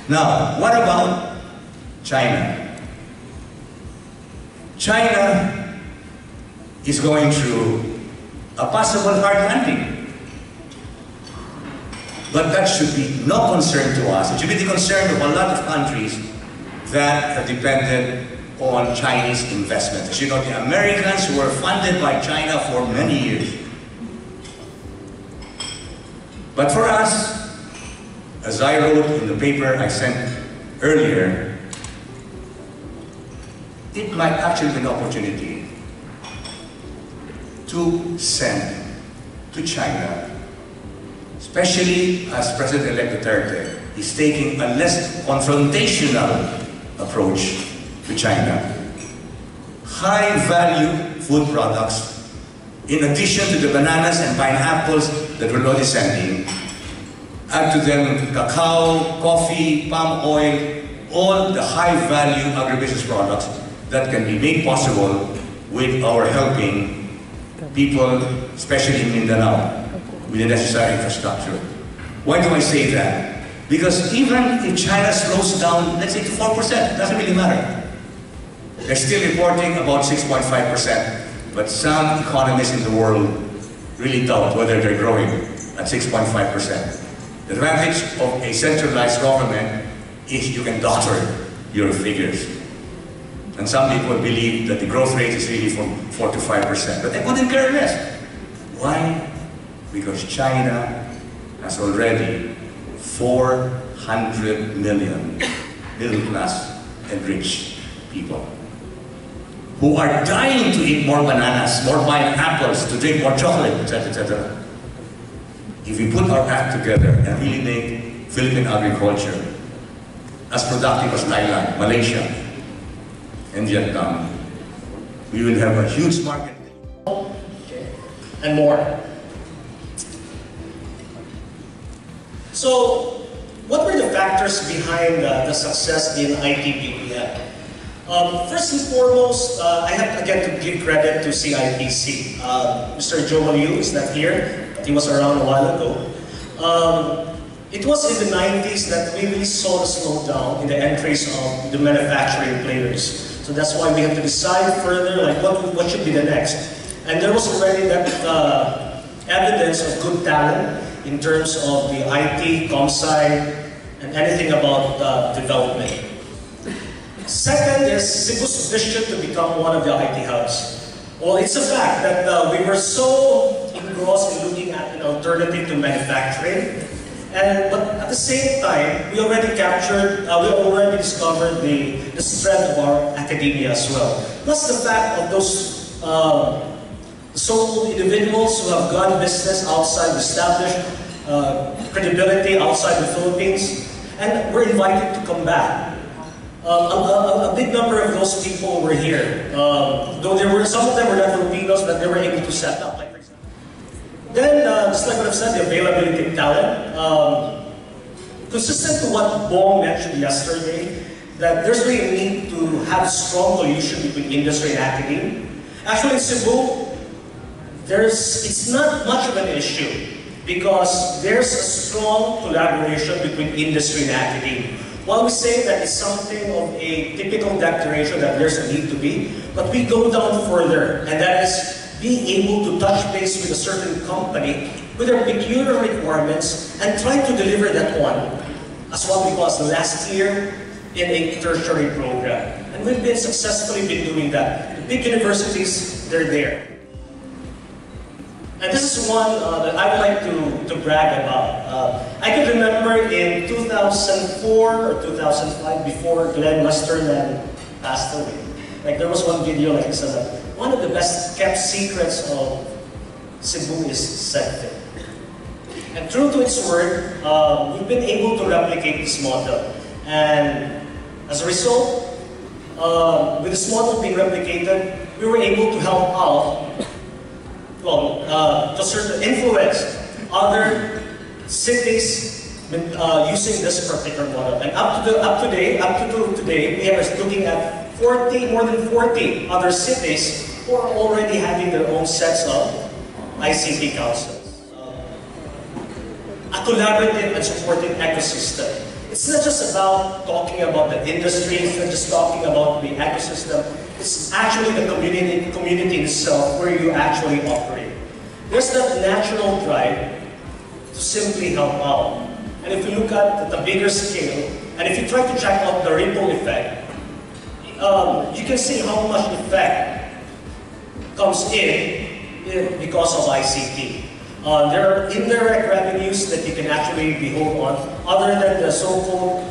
Now, what about China? China is going through a possible hard landing. But that should be no concern to us. It should be the concern of a lot of countries that have depended on Chinese investment. As you know, the Americans were funded by China for many years. But for us, as I wrote in the paper I sent earlier, it might actually be an opportunity to send to China, especially as President-elect Duterte is taking a less confrontational approach to China, high-value food products, in addition to the bananas and pineapples that we're already sending, add to them cacao, coffee, palm oil, all the high-value agribusiness products that can be made possible with our helping people, especially in Mindanao, with the necessary infrastructure. Why do I say that? Because even if China slows down, let's say to 4%, it doesn't really matter. They're still reporting about 6.5%, but some economists in the world really doubt whether they're growing at 6.5%. The advantage of a centralized government is you can doctor your figures. And some people believe that the growth rate is really from 4 to 5%, but they couldn't care less. Why? Because China has already 400 million middle class and rich people who are dying to eat more bananas, more pineapples, to drink more chocolate, etc., etc. If we put our act together and really make Philippine agriculture as productive as Thailand, Malaysia, and Vietnam, we will have a huge market. Okay. And more. So, what were the factors behind the success in IT BPM? First and foremost, I have again to give credit to CIPC. Mr. Joe Liu is not here, but he was around a while ago. It was in the 90s that we really saw the slowdown in the entries of the manufacturing players. So that's why we have to decide further, like what should be the next. And there was already that evidence of good talent in terms of the IT, ComSci, and anything about development. Second is Cebu's vision to become one of the IT hubs. Well, it's a fact that we were so engrossed in looking at an alternative to manufacturing, but at the same time, we already discovered the strength of our academia as well. Plus the fact of those so-called individuals who have gone business outside the established credibility outside the Philippines, and were invited to come back. A big number of those people were here. Though some of them were not Filipinos, but they were able to set up. Like, for example. Then, just like what I've said, the availability of talent. Consistent to what Bong mentioned yesterday, that there's really a need to have strong cohesion between industry and academia. Actually, in Cebu, it's not much of an issue because there's a strong collaboration between industry and academia. While we say that it's something of a typical declaration that there's a need to be, but we go down further, and that is being able to touch base with a certain company with their peculiar requirements and try to deliver that one as what we call as the last year in a tertiary program. And we've successfully been doing that. The big universities, they're there. And this is one that I would like to brag about. I can remember in 2004 or 2005, before Glenn Westerman passed away, like there was one video like this, that one of the best kept secrets of Cebu is Snippet. And true to its word, we've been able to replicate this model. And as a result, with this model being replicated, we were able to help out, to certain influence other cities using this particular model. And up to today, we are looking at more than 40 other cities who are already having their own sets of ICT councils. A collaborative and supportive ecosystem. It's not just about talking about the industry, it's not just talking about the ecosystem, it's actually the community itself where you actually operate. There's that natural drive to simply help out. And if you look at the bigger scale, and if you try to check out the ripple effect, you can see how much effect comes in because of ICT. There are indirect revenues that you can actually behold on, other than the so-called